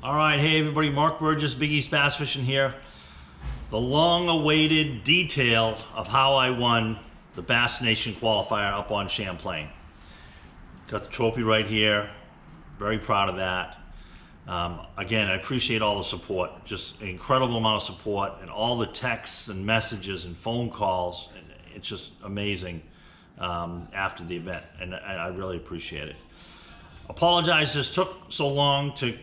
All right, hey everybody, Mark Burgess, Big East Bass Fishing here. The long-awaited detail of how I won the Bass Nation Qualifier up on Champlain. Got the trophy right here. Very proud of that. Again, I appreciate all the support. Just an incredible amount of support and all the texts and messages and phone calls. It's just amazing after the event, and I really appreciate it. Apologize this took so long to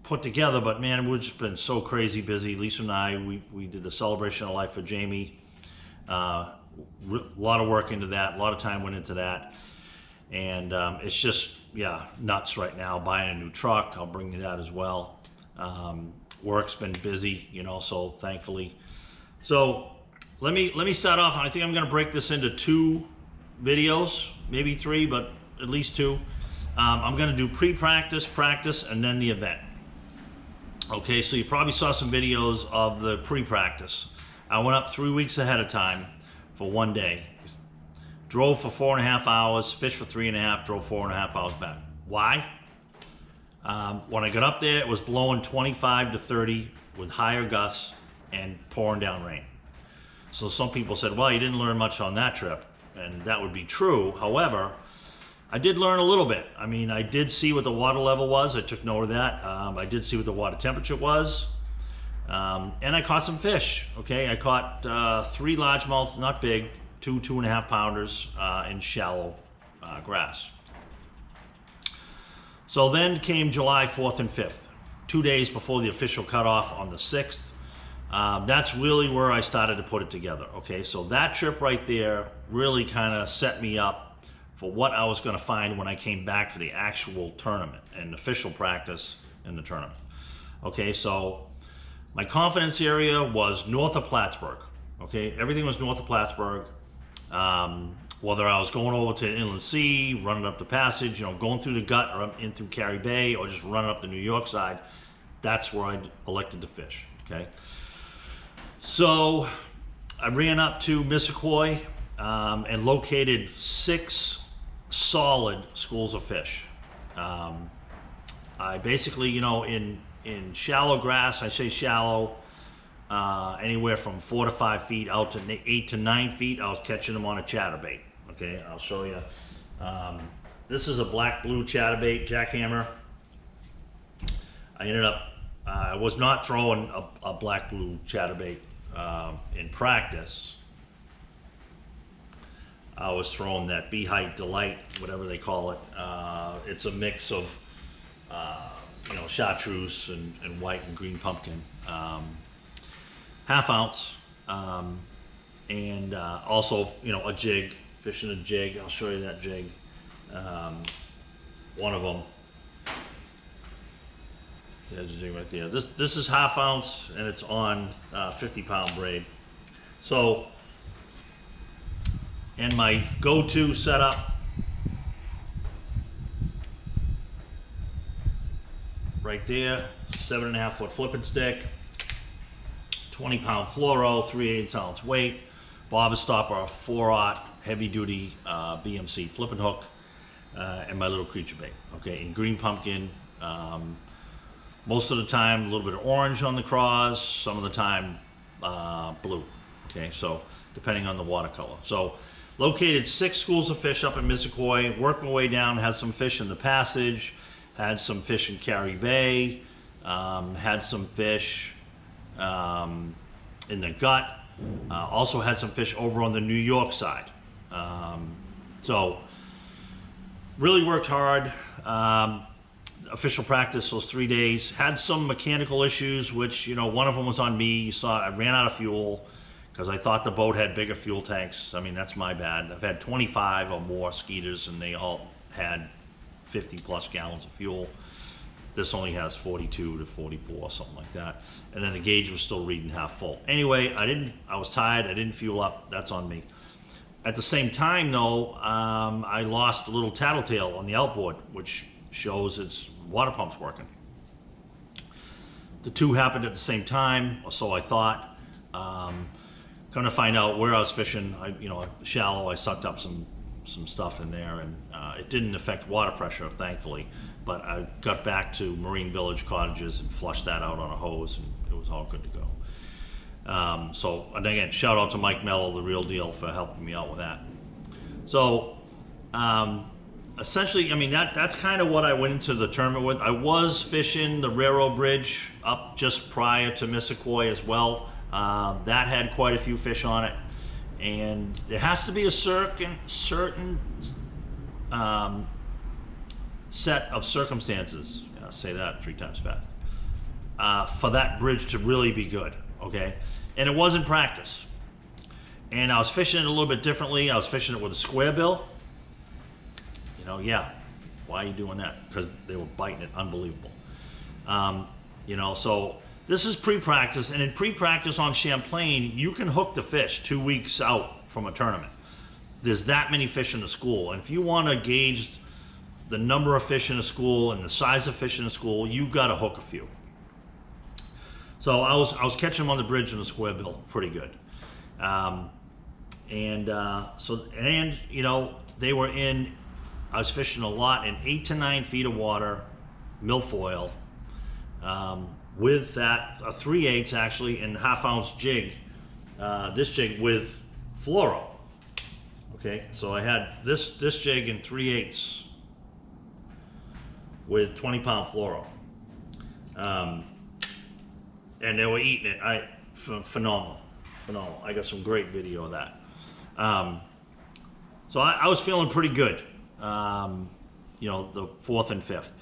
put together, but man, we've just been so crazy busy. Lisa and I, we did a celebration of life for Jamie. A lot of work into that, a lot of time went into that. And it's just, yeah, nuts right now, buying a new truck. I'll bring you that as well. Work's been busy, you know, so thankfully. So let me start off. I think I'm gonna break this into 2 videos, maybe 3, but at least 2. I'm gonna do pre-practice, practice, and then the event. Okay, so you probably saw some videos of the pre-practice. I went up 3 weeks ahead of time for 1 day. Drove for 4.5 hours, fished for 3.5, drove 4.5 hours back. Why? When I got up there, it was blowing 25 to 30 with higher gusts and pouring down rain. So some people said, well, you didn't learn much on that trip, and that would be true. However, I did learn a little bit. I mean, I did see what the water level was. I took note of that. I did see what the water temperature was. And I caught some fish, okay? I caught 3 largemouth, not big, 2.5 pounders in shallow grass. So then came July 4th and 5th, 2 days before the official cutoff on the 6th. That's really where I started to put it together, okay? So that trip right there really kind of set me up for what I was going to find when I came back for the actual tournament and official practice in the tournament. Okay, so my confidence area was north of Plattsburgh. Okay, everything was north of Plattsburgh. Whether I was going over to Inland Sea, running up the passage, you know, going through the gut or up in through Cary Bay, or just running up the New York side, that's where I elected to fish. Okay, so I ran up to Missisquoi and located 6 solid schools of fish. I basically, you know, in shallow grass, I say shallow, anywhere from 4 to 5 feet out to 8 to 9 feet, I was catching them on a chatterbait. Okay, I'll show you. This is a black blue chatterbait, jackhammer. I ended up, I was not throwing a black blue chatterbait in practice. I was throwing that Bee-Height Delight, whatever they call it. It's a mix of, you know, chartreuse and white and green pumpkin. Half ounce, and also, you know, a jig, fishing a jig. I'll show you that jig. One of them. There's a jig right there. This is half ounce, and it's on 50-pound braid. So, and my go-to setup right there, 7.5 foot flipping stick, 20-pound fluoro, 3/8 ounce weight, bobber stopper, 4/0 heavy-duty BMC flipping hook, and my little creature bait. Okay, in green pumpkin. Most of the time, a little bit of orange on the cross. Some of the time, blue. Okay, so depending on the watercolor. So, located 6 schools of fish up in Missisquoi, worked my way down, had some fish in the passage, had some fish in Cary Bay, had some fish in the gut, also had some fish over on the New York side. So really worked hard. Official practice those 3 days. Had some mechanical issues, which, you know, one of them was on me. You saw I ran out of fuel because I thought the boat had bigger fuel tanks. I mean, that's my bad. I've had 25 or more skeeters, and they all had 50 plus gallons of fuel. This only has 42 to 44, something like that. And then the gauge was still reading half full. Anyway, I was tired. I didn't fuel up. That's on me. At the same time, though, I lost a little tattletale on the outboard, which shows its water pump's working. The 2 happened at the same time, or so I thought. Come to find out where I was fishing, you know, shallow, I sucked up some stuff in there, and it didn't affect water pressure, thankfully. but I got back to Marine Village Cottages and flushed that out on a hose, and it was all good to go. So, and again, shout out to Mike Mello, the real deal, for helping me out with that. So, essentially, I mean, that's kind of what I went into the tournament with. I was fishing the railroad bridge up just prior to Missisquoi as well. That had quite a few fish on it, and there has to be a certain set of circumstances, I'll say that 3 times fast, for that bridge to really be good, okay? And it wasn't practice. And I was fishing it a little bit differently. I was fishing it with a square bill. You know, yeah, why are you doing that? Because they were biting it unbelievable. You know, so this is pre-practice, and in pre-practice on Champlain, you can hook the fish 2 weeks out from a tournament. There's that many fish in the school, and if you want to gauge the number of fish in a school and the size of fish in a school, you've got to hook a few. So I was catching them on the bridge in the square bill pretty good. And you know, they were in, I was fishing a lot in 8 to 9 feet of water, milfoil, with that, a 3/8 actually, and half-ounce jig, this jig with fluoro. Okay, so I had this jig in 3/8 with 20-pound fluoro. And they were eating it. Phenomenal. I got some great video of that. So I was feeling pretty good, you know, the 4th and 5th.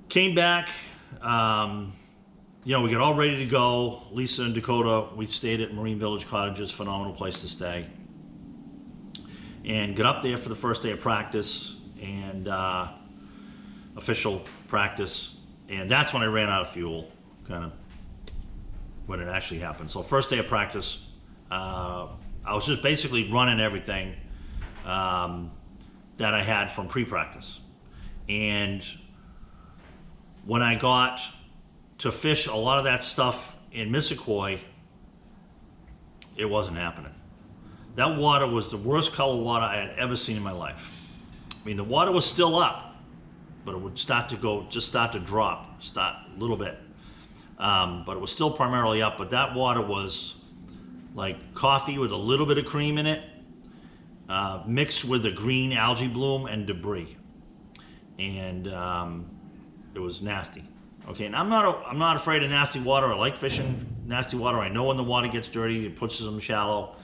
Came back, you know, we got all ready to go. Lisa and Dakota, we stayed at Marine Village Cottages, phenomenal place to stay. And got up there for the first day of practice and official practice. And that's when I ran out of fuel, kind of when it actually happened. So first day of practice, I was just basically running everything that I had from pre-practice. And when I got to fish a lot of that stuff in Missisquoi, it wasn't happening. That water was the worst color water I had ever seen in my life. I mean, the water was still up, but it would start to go, just start to drop, a little bit. But it was still primarily up, but that water was like coffee with a little bit of cream in it, mixed with the green algae bloom and debris. And it was nasty. Okay, and I'm not afraid of nasty water. I like fishing nasty water. I know when the water gets dirty, it pushes them shallow,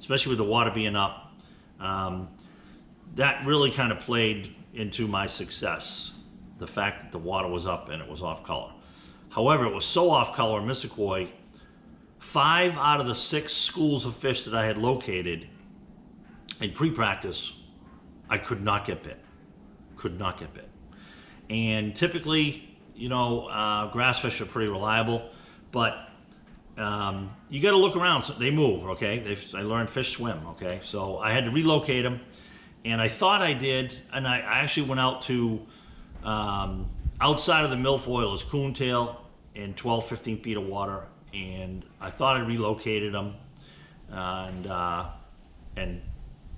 especially with the water being up. That really kind of played into my success, the fact that the water was up and it was off color. However, it was so off color in Missisquoi, 5 out of the 6 schools of fish that I had located in pre-practice, I could not get bit. Could not get bit. And typically, you know, grass fish are pretty reliable, but you got to look around. So they move, okay? I learned fish swim, okay? So I had to relocate them, and I thought I did, and I actually went out to outside of the milfoil is coontail in 12, 15 feet of water, and I thought I relocated them, and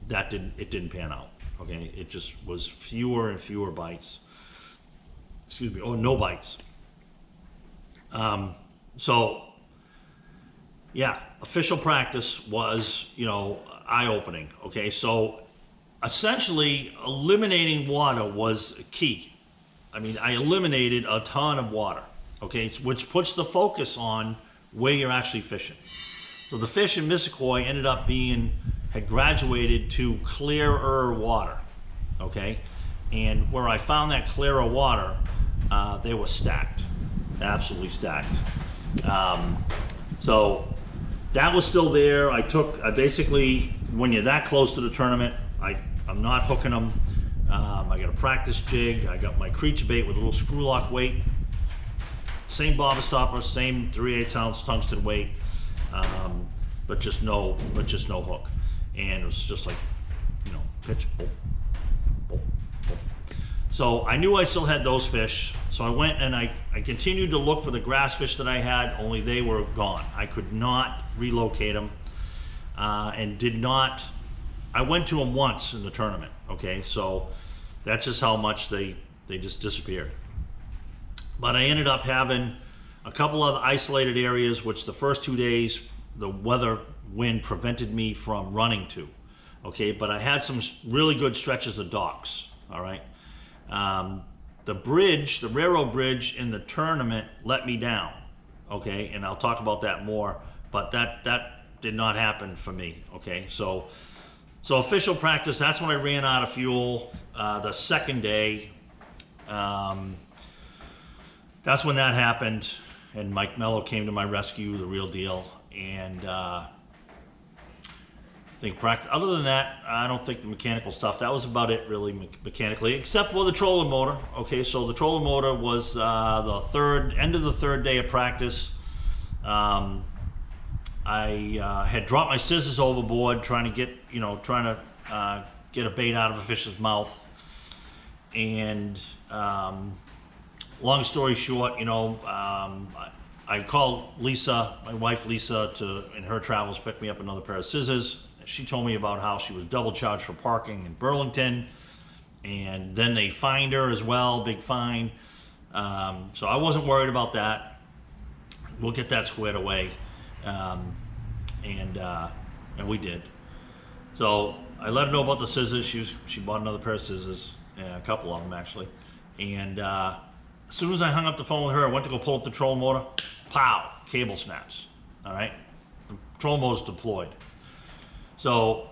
that didn't pan out. Okay, it just was fewer and fewer bites. Excuse me, or no bites. So yeah, official practice was, you know, eye-opening. Okay, so essentially eliminating water was key. I mean, I eliminated a ton of water, okay, which puts the focus on where you're actually fishing. So the fish in Missisquoi ended up had graduated to clearer water, okay? And where I found that clearer water, they were stacked, absolutely stacked. So that was still there. I basically, when you're that close to the tournament, I'm not hooking them. I got a practice jig. I got my creature bait with a little screw lock weight. Same bobber stopper, same 3/8 ounce tungsten weight, but just no hook. And it was just like, you know, pitch, boom, boom, boom. So I knew I still had those fish. So I went and I continued to look for the grass fish that I had, only they were gone. I could not relocate them, I went to them once in the tournament, okay? So that's just how much they They just disappeared. But I ended up having a couple of isolated areas, which the first 2 days, the weather wind prevented me from running to. Okay, but I had some really good stretches of docks. All right. The bridge, the railroad bridge in the tournament let me down. Okay, and I'll talk about that more, but that did not happen for me. Okay, so official practice, that's when I ran out of fuel. The second day, that's when that happened, and Mike Mello came to my rescue, the real deal. And I think practice. Other than that, I don't think the mechanical stuff. That was about it, really, mechanically, except for the trolling motor. Okay, so the trolling motor was the end of the third day of practice. I had dropped my scissors overboard, trying to get a bait out of a fish's mouth. And long story short, I called Lisa, my wife Lisa, in her travels, pick me up another pair of scissors. She told me about how she was double charged for parking in Burlington, and then they fined her as well, big fine. So I wasn't worried about that. We'll get that squared away, and we did. So I let her know about the scissors. She bought another pair of scissors, a couple of them actually, and as soon as I hung up the phone with her, I went to go pull up the trolling motor. Pow! Cable snaps. All right, the trolling motor's deployed. So,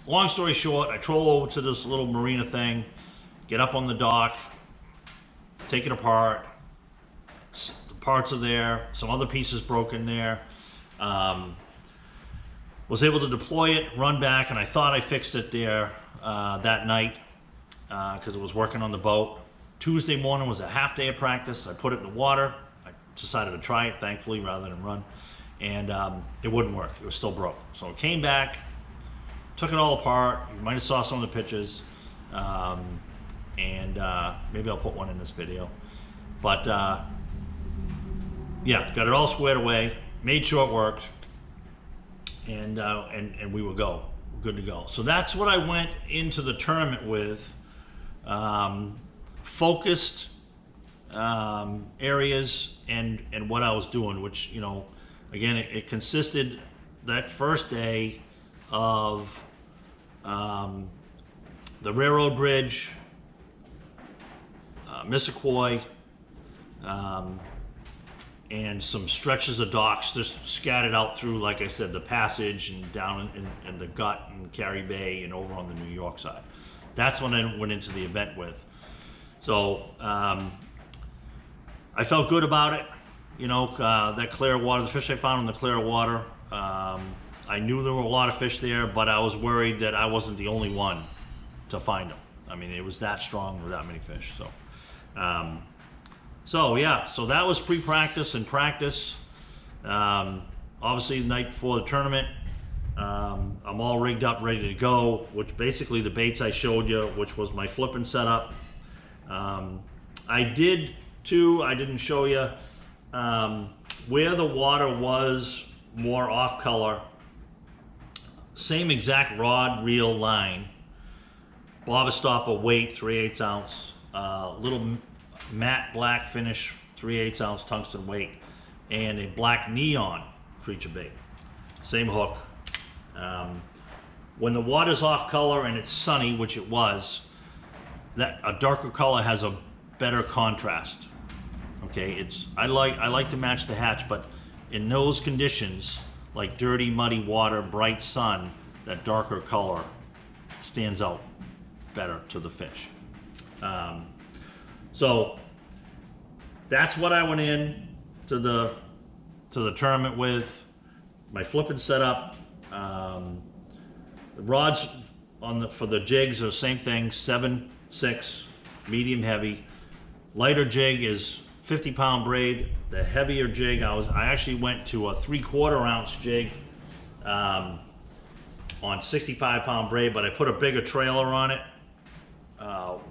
long story short, I troll over to this little marina thing, get up on the dock, take it apart. The parts are there, some other pieces broken there. Was able to deploy it, run back, and I thought I fixed it there that night because it was working on the boat. Tuesday morning was a half day of practice. I put it in the water. I decided to try it, thankfully, rather than run. And it wouldn't work. It was still broke. So I came back, took it all apart. You might have saw some of the pictures. And maybe I'll put one in this video. But yeah, got it all squared away, made sure it worked, and we were good to go. So that's what I went into the tournament with. Focused areas and what I was doing, which, again, it consisted that first day of the railroad bridge, Missisquoi, and some stretches of docks just scattered out through, like I said, the passage and down in the gut and Cary Bay and over on the New York side. That's when I went into the event with. So I felt good about it. That clear water, the fish I found in the clear water, I knew there were a lot of fish there, but I was worried that I wasn't the only one to find them. I mean, it was that strong with that many fish. So yeah, so that was pre-practice and practice. Obviously, the night before the tournament, I'm all rigged up, ready to go, which basically the baits I showed you, which was my flipping setup. I did too, I didn't show you, where the water was more off color, same exact rod, reel, line, bobber stopper weight, 3/8 ounce, little matte black finish, 3/8 ounce tungsten weight, and a black neon creature bait, same hook. When the water's off color and it's sunny, which it was, that a darker color has a better contrast. Okay, I like to match the hatch, but in those conditions, like dirty, muddy water, bright sun, that darker color stands out better to the fish. So that's what I went in to the tournament with. My flipping setup. The rods for the jigs are the same thing, 7/6, medium heavy. Lighter jig is 50-pound braid. The heavier jig, I actually went to a 3/4 ounce jig on 65-pound braid, but I put a bigger trailer on it,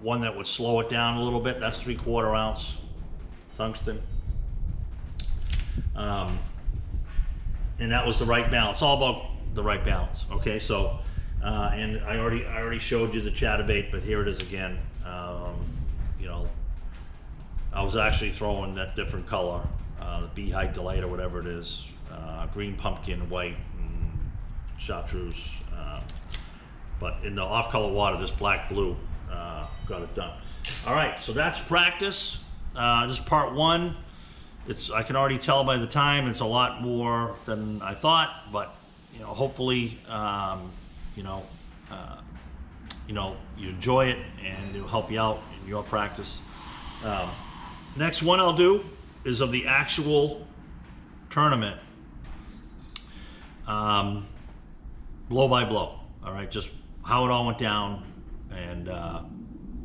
one that would slow it down a little bit. That's 3/4 ounce tungsten, and that was the right balance. All about the right balance. Okay, so and I already showed you the chatterbait, but here it is again. I was actually throwing that different color, the Bee High Delight or whatever it is, green pumpkin, white, and chartreuse. But in the off-color water, this black blue got it done. All right, so that's practice. This is part one. I can already tell by the time it's a lot more than I thought, but hopefully, you enjoy it and it'll help you out in your practice. Next one I'll do is of the actual tournament, blow by blow. All right, just how it all went down and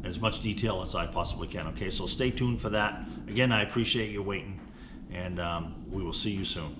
as much detail as I possibly can. Okay, so stay tuned for that. Again, I appreciate you waiting, and we will see you soon.